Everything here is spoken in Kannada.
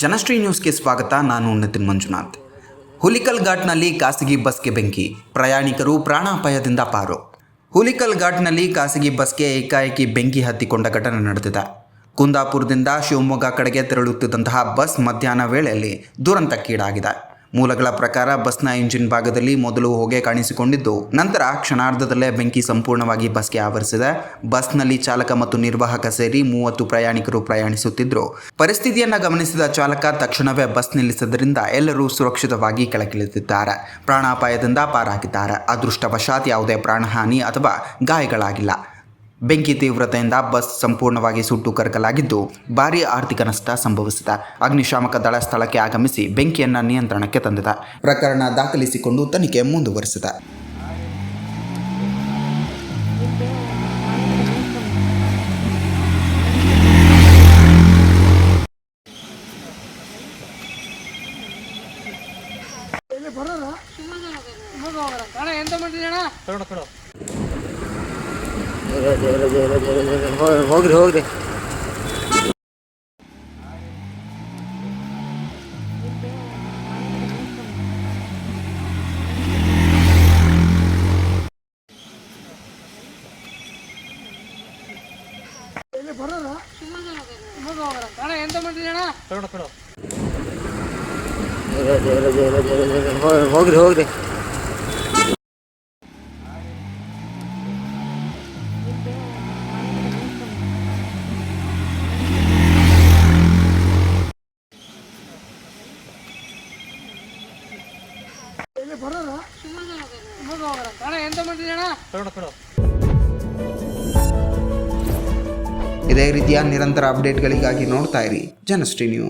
ಜನಶ್ರೀ ನ್ಯೂಸ್ಗೆ ಸ್ವಾಗತ. ನಾನು ನಿತಿನ್ ಮಂಜುನಾಥ್. ಹುಲಿಕಲ್ ಘಾಟ್ನಲ್ಲಿ ಖಾಸಗಿ ಬಸ್ಗೆ ಬೆಂಕಿ, ಪ್ರಯಾಣಿಕರು ಪ್ರಾಣಾಪಾಯದಿಂದ ಪಾರು. ಹುಲಿಕಲ್ ಘಾಟ್ನಲ್ಲಿ ಖಾಸಗಿ ಬಸ್ಗೆ ಏಕಾಏಕಿ ಬೆಂಕಿ ಹತ್ತಿಕೊಂಡ ಘಟನೆ ನಡೆದಿದೆ. ಕುಂದಾಪುರದಿಂದ ಶಿವಮೊಗ್ಗ ಕಡೆಗೆ ತೆರಳುತ್ತಿದ್ದಂತಹ ಬಸ್ ಮಧ್ಯಾಹ್ನ ವೇಳೆಯಲ್ಲಿ ದುರಂತಕ್ಕೀಡಾಗಿದೆ. ಮೂಲಗಳ ಪ್ರಕಾರ ಬಸ್ನ ಇಂಜಿನ್ ಭಾಗದಲ್ಲಿ ಮೊದಲು ಹೊಗೆ ಕಾಣಿಸಿಕೊಂಡಿದ್ದು, ನಂತರ ಕ್ಷಣಾರ್ಧದಲ್ಲೇ ಬೆಂಕಿ ಸಂಪೂರ್ಣವಾಗಿ ಬಸ್ಗೆ ಆವರಿಸಿದೆ. ಬಸ್ನಲ್ಲಿ ಚಾಲಕ ಮತ್ತು ನಿರ್ವಾಹಕ ಸೇರಿ 30 ಪ್ರಯಾಣಿಕರು ಪ್ರಯಾಣಿಸುತ್ತಿದ್ದರು. ಪರಿಸ್ಥಿತಿಯನ್ನು ಗಮನಿಸಿದ ಚಾಲಕ ತಕ್ಷಣವೇ ಬಸ್ ನಿಲ್ಲಿಸಿದ್ದರಿಂದ ಎಲ್ಲರೂ ಸುರಕ್ಷಿತವಾಗಿ ಕೆಳಗಿಳಿದಿದ್ದಾರೆ. ಪ್ರಾಣಾಪಾಯದಿಂದ ಪಾರಾಗಿದ್ದಾರೆ. ಅದೃಷ್ಟವಶಾತ್ ಯಾವುದೇ ಪ್ರಾಣಹಾನಿ ಅಥವಾ ಗಾಯಗಳಾಗಿಲ್ಲ. ಬೆಂಕಿ ತೀವ್ರತೆಯಿಂದ ಬಸ್ ಸಂಪೂರ್ಣವಾಗಿ ಸುಟ್ಟು ಕರಕಲಾಗಿದ್ದು, ಭಾರೀ ಆರ್ಥಿಕ ನಷ್ಟ ಸಂಭವಿಸಿದೆ. ಅಗ್ನಿಶಾಮಕ ದಳ ಸ್ಥಳಕ್ಕೆ ಆಗಮಿಸಿ ಬೆಂಕಿಯನ್ನು ನಿಯಂತ್ರಣಕ್ಕೆ ತಂದಿದೆ. ಪ್ರಕರಣ ದಾಖಲಿಸಿಕೊಂಡು ತನಿಖೆ ಮುಂದುವರಿಸಿದೆ. ಹೋಗ್ರಿ ಹೋಗ್ರಿ ಇದೇ ರೀತಿಯ ನಿರಂತರ ಅಪ್ಡೇಟ್ಗಳಿಗಾಗಿ ನೋಡ್ತಾ ಇರಿ ಜನಶ್ರೀ ನ್ಯೂಸ್.